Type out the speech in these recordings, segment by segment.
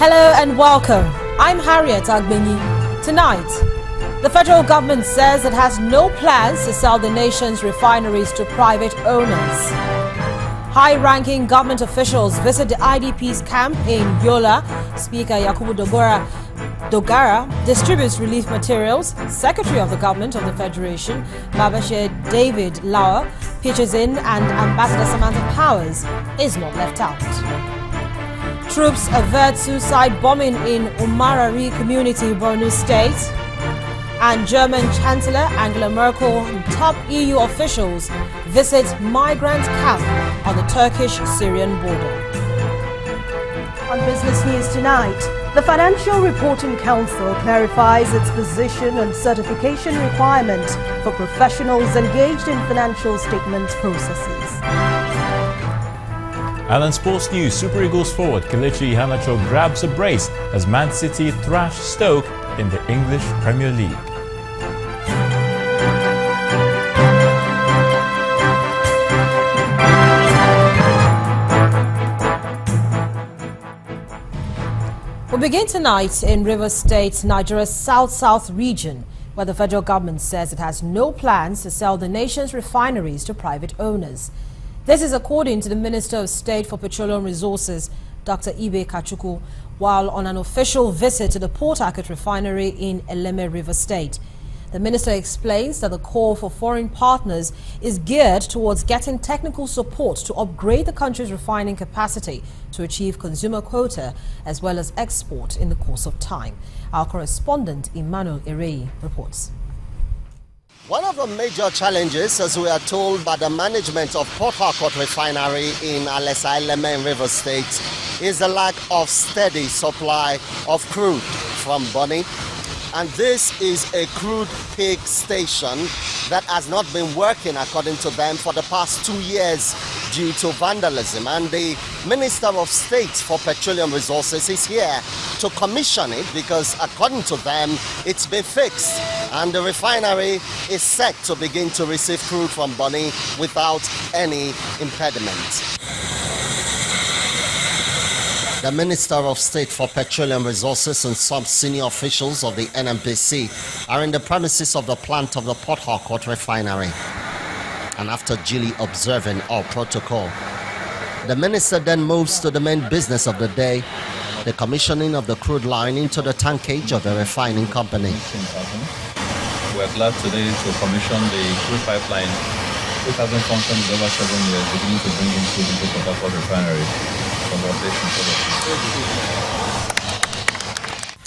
Hello and welcome. I'm Harriet Agbenyi. Tonight, the federal government says it has no plans to sell the nation's refineries to private owners. High-ranking government officials visit the IDP's camp in Yola. Speaker Yakubu Dogara distributes relief materials. Secretary of the Government of the Federation, Babashir David Lauer, pitches in, and Ambassador Samantha Powers is not left out. Troops avert suicide bombing in Umarari community, Borno State. And German Chancellor Angela Merkel and top EU officials visit migrant camp on the Turkish-Syrian border. On business news tonight, the Financial Reporting Council clarifies its position on certification requirements for professionals engaged in financial statement processes. And in sports news, Super Eagles forward Kelechi Iheanacho grabs a brace as Man City thrash Stoke in the English Premier League. We begin tonight in Rivers State, Nigeria's south-south region, where the federal government says it has no plans to sell the nation's refineries to private owners. This is according to the Minister of State for Petroleum Resources, Dr. Ibe Kachukwu, while on an official visit to the Port Harcourt refinery in Eleme, River State. The minister explains that the call for foreign partners is geared towards getting technical support to upgrade the country's refining capacity to achieve consumer quota as well as export in the course of time. Our correspondent Emmanuel Erei reports. One of the major challenges, as we are told by the management of Port Harcourt Refinery in Alesa Eleme in River State, is the lack of steady supply of crude from Bonny. And this is a crude peak station that has not been working, according to them, for the past 2 years due to vandalism. And the Minister of State for Petroleum Resources is here to commission it because, according to them, it's been fixed. And the refinery is set to begin to receive crude from Bonny without any impediment. The Minister of State for Petroleum Resources and some senior officials of the NNPC are in the premises of the plant of the Port Harcourt Refinery. And after duly observing all protocol, the minister then moves to the main business of the day, the commissioning of the crude line into the tankage of the refining company. We are glad today to commission the crude pipeline, which has been functioning over 7 years, beginning to bring in crude into Port Harcourt Refinery.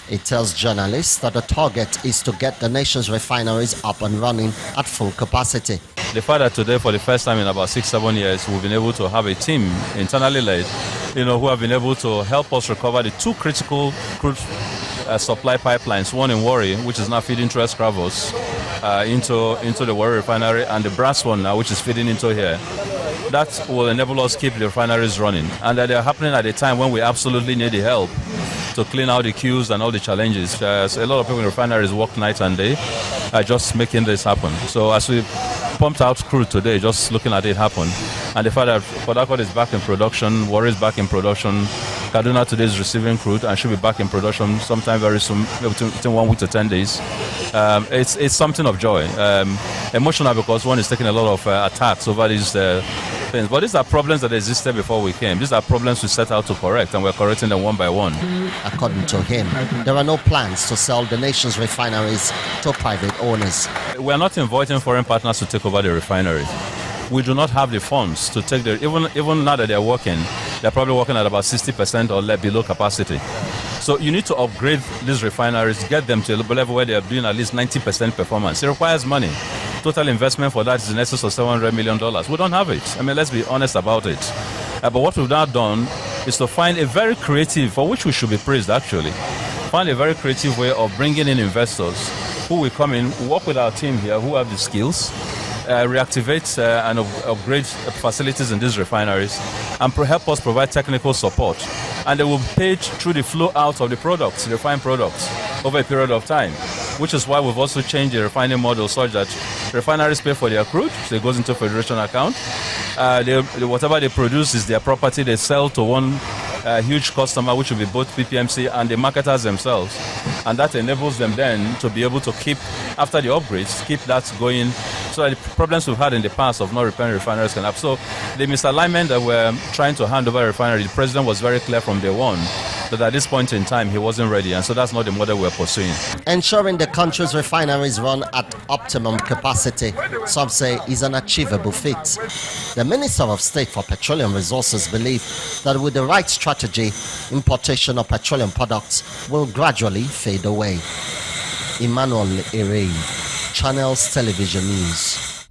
It tells journalists that the target is to get the nation's refineries up and running at full capacity. The fact that today, for the first time in about 6-7 years, we've been able to have a team internally led, who have been able to help us recover the two critical crude supply pipelines, one in Warri, which is now feeding through Escravos into the Warri refinery, and the brass one now, which is feeding into here. That will enable us to keep the refineries running, and that they are happening at a time when we absolutely need the help to clean out the queues and all the challenges. So a lot of people in refineries work night and day just making this happen. So as we pumped out crude today, just looking at it happen, and the fact that Port Harcourt is back in production, Warri is back in production, Kaduna today is receiving crude and should be back in production sometime very soon, between 1 week to 10 days. It's something of joy. Emotional because one is taking a lot of attacks over these things. But these are problems that existed before we came. These are problems we set out to correct, and we're correcting them one by one. According to him, there are no plans to sell the nation's refineries to private owners. We are not inviting foreign partners to take over the refinery. We do not have the funds to take even now that they're working, they're probably working at about 60% or less below capacity. So you need to upgrade these refineries, get them to a level where they are doing at least 90% performance. It requires money. Total investment for that is in excess of $700 million. We don't have it. Let's be honest about it. But what we've now done is to find a very creative, for which we should be praised actually, find a very creative way of bringing in investors who will come in, work with our team here who have the skills, reactivate and upgrade facilities in these refineries, and help us provide technical support. And they will be paid through the flow out of the products, the refined products, over a period of time, which is why we've also changed the refining model such that refineries pay for their crude, so it goes into federation account. Whatever they produce is their property. They sell to one huge customer, which will be both PPMC and the marketers themselves. And that enables them then to be able to keep, after the upgrades, keep that going, so that the problems we've had in the past of not repairing refineries can happen. So the misalignment that we're trying to hand over a refinery, the president was very clear from day one that at this point in time he wasn't ready, and so that's not the model we're pursuing. Ensuring the country's refineries run at optimum capacity, some say, is an achievable feat. The Minister of State for Petroleum Resources believes that with the right strategy, importation of petroleum products will gradually fade away. Emmanuel Ere, Channels Television News.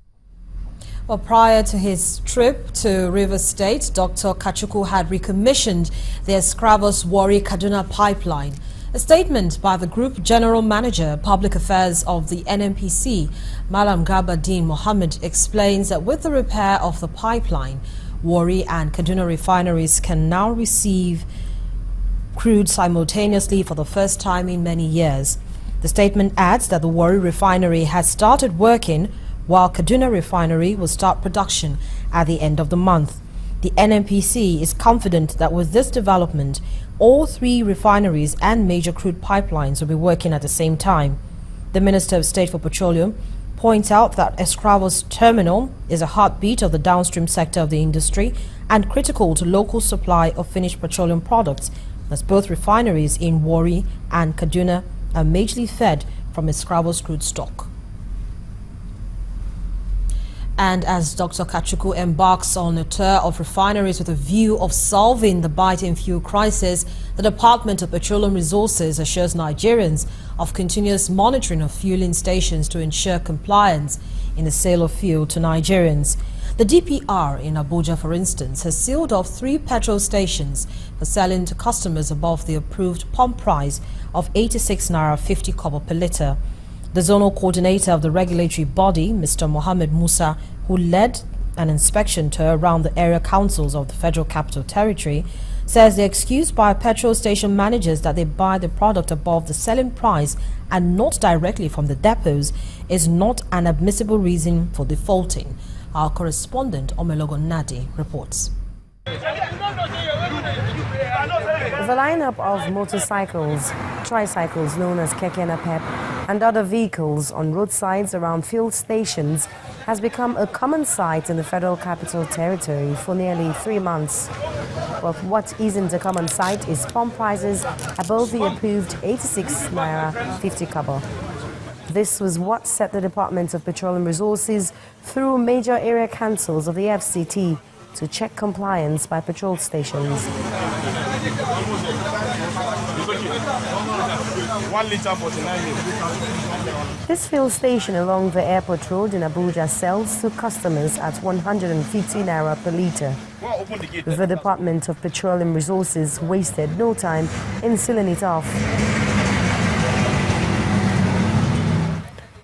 Well, prior to his trip to Rivers State, Dr. Kachukwu had recommissioned the Escravos-Warri-Kaduna pipeline. A statement by the Group General Manager, Public Affairs of the NNPC, Malam Garbadeen Mohammed, explains that with the repair of the pipeline, Warri and Kaduna refineries can now receive crude simultaneously for the first time in many years. The statement adds that the Warri refinery has started working, while Kaduna refinery will start production at the end of the month. The NNPC is confident that with this development, all three refineries and major crude pipelines will be working at the same time. The Minister of State for Petroleum points out that Escravos Terminal is a heartbeat of the downstream sector of the industry and critical to local supply of finished petroleum products, as both refineries in Warri and Kaduna are majorly fed from Escravos crude stock. And as Dr. Kachukwu embarks on a tour of refineries with a view of solving the biting fuel crisis, the Department of Petroleum Resources assures Nigerians of continuous monitoring of fueling stations to ensure compliance in the sale of fuel to Nigerians. The DPR in Abuja, for instance, has sealed off 3 petrol stations for selling to customers above the approved pump price of 86 naira 50 kobo per litre. The zonal coordinator of the regulatory body, Mr. Mohammed Musa, who led an inspection tour around the area councils of the Federal Capital Territory, says the excuse by petrol station managers that they buy the product above the selling price and not directly from the depots is not an admissible reason for defaulting. Our correspondent, Omelogo Nadi, reports. The lineup of motorcycles, tricycles known as keke napep, and other vehicles on roadsides around fuel stations has become a common sight in the Federal Capital Territory for nearly 3 months. But what isn't a common sight is pump prices above the approved 86 naira 50 kobo. This was what set the Department of Petroleum Resources through major area councils of the FCT to check compliance by petrol stations. 1 litre 49. This fuel station along the airport road in Abuja sells to customers at 150 naira per litre. The Department of Petroleum Resources wasted no time in sealing it off.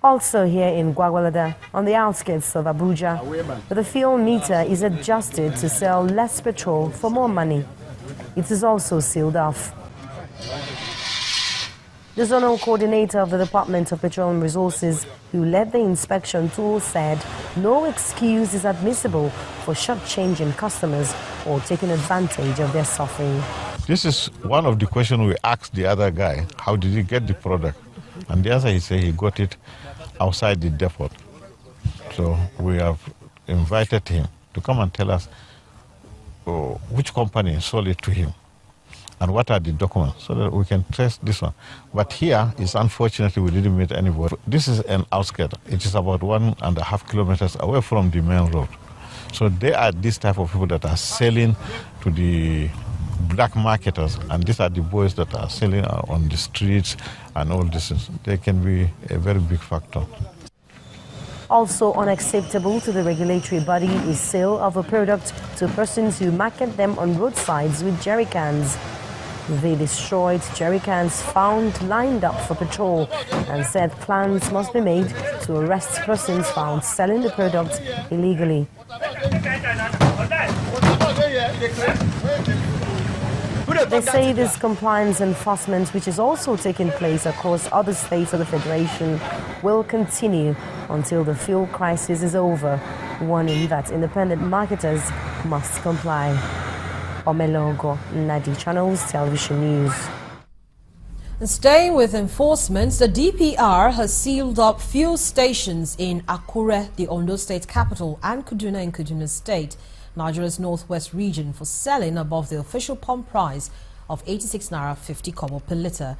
Also here in Gwagwalada, on the outskirts of Abuja, the fuel meter is adjusted to sell less petrol for more money. It is also sealed off. The zonal coordinator of the Department of Petroleum Resources, who led the inspection tour, said no excuse is admissible for shortchanging customers or taking advantage of their suffering. This is one of the questions we asked the other guy. How did he get the product? And the answer, he said he got it outside the depot. So we have invited him to come and tell us which company sold it to him and what are the documents so that we can trace this one. But here is unfortunately we didn't meet anybody. This is an outskirt. It is about 1.5 kilometers away from the main road. So they are this type of people that are selling to the black marketers, and these are the boys that are selling on the streets and all this. They can be a very big factor. Also unacceptable to the regulatory body is sale of a product to persons who market them on roadsides with jerry cans. They destroyed jerry cans found lined up for patrol and said plans must be made to arrest persons found selling the product illegally. They say this compliance enforcement, which is also taking place across other states of the Federation, will continue until the fuel crisis is over, warning that independent marketers must comply. Omelogo, Nadi Channels Television News. And staying with enforcement, the DPR has sealed up fuel stations in Akure, the Ondo State capital, and Kaduna in Kaduna State, Nigeria's northwest region, for selling above the official pump price of 86 naira 50 kobo per litre.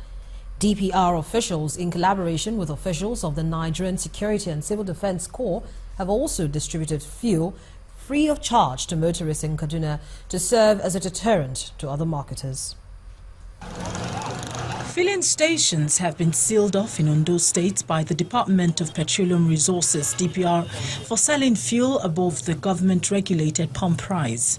DPR officials, in collaboration with officials of the Nigerian Security and Civil Defense Corps, have also distributed fuel free of charge to motorists in Kaduna to serve as a deterrent to other marketers. Filling stations have been sealed off in Ondo State by the Department of Petroleum Resources, DPR, for selling fuel above the government-regulated pump price.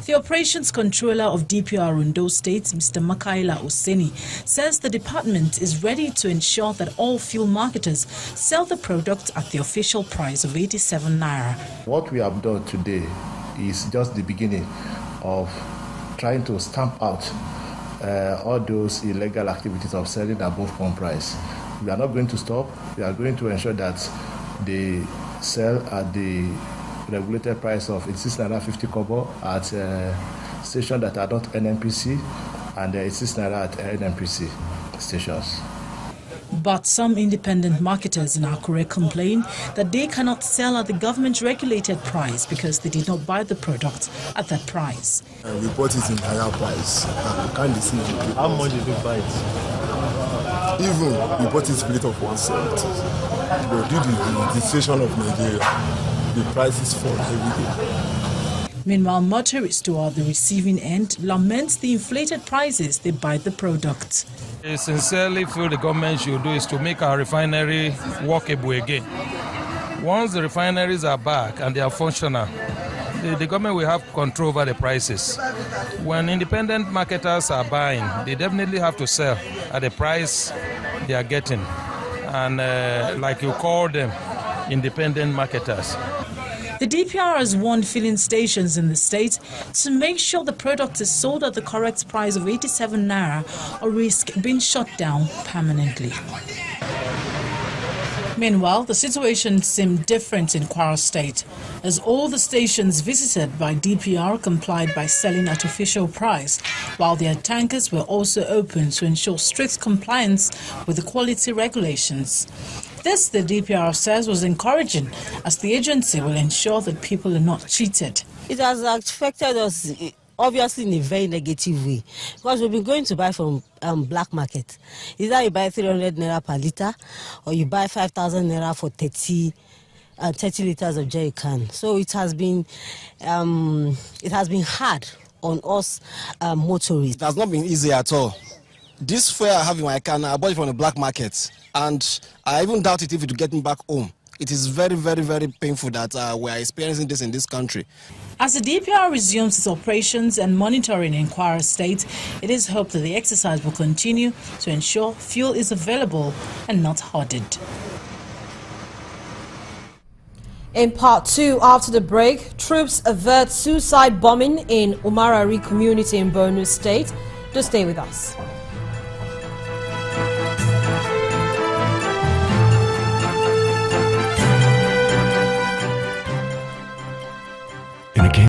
The operations controller of DPR Ondo State, Mr. Makaila Oseni, says the department is ready to ensure that all fuel marketers sell the product at the official price of 87 naira. What we have done today is just the beginning of trying to stamp out all those illegal activities of selling above pump price. We are not going to stop. We are going to ensure that they sell at the regulated price of 86 naira 50 kobo at stations that are not NNPC and 86 naira at NNPC stations. But some independent marketers in Akure complain that they cannot sell at the government-regulated price because they did not buy the product at that price. We bought it in higher price and we can't deceive you. How much did you buy it? Even we bought it split of 170. But due to the decision of Nigeria, the prices fall every day. Meanwhile, motorists who are the receiving end lament the inflated prices they buy the product. I sincerely feel the government should do is to make our refinery workable again. Once the refineries are back and they are functional, the government will have control over the prices. When independent marketers are buying, they definitely have to sell at the price they are getting. And like you call them, independent marketers. The DPR has warned filling stations in the state to make sure the product is sold at the correct price of 87 naira or risk being shut down permanently. Meanwhile, the situation seemed different in Kwara State, as all the stations visited by DPR complied by selling at official price, while their tankers were also open to ensure strict compliance with the quality regulations. This, the DPR says, was encouraging, as the agency will ensure that people are not cheated. It has affected us, obviously, in a very negative way, because we've been going to buy from black market. Either you buy 300 naira per litre, or you buy 5,000 naira for 30 liters of jerry can. So it has been hard on us motorists. It has not been easy at all. This fuel I have in my can, I bought it from the black market, and I even doubt it if it will get me back home. It is very, very, very painful that we are experiencing this in this country. As the DPR resumes its operations and monitoring in Kwara State, it is hoped that the exercise will continue to ensure fuel is available and not hoarded. In part 2, after the break, troops avert suicide bombing in Umarari community in Borno State. Do stay with us.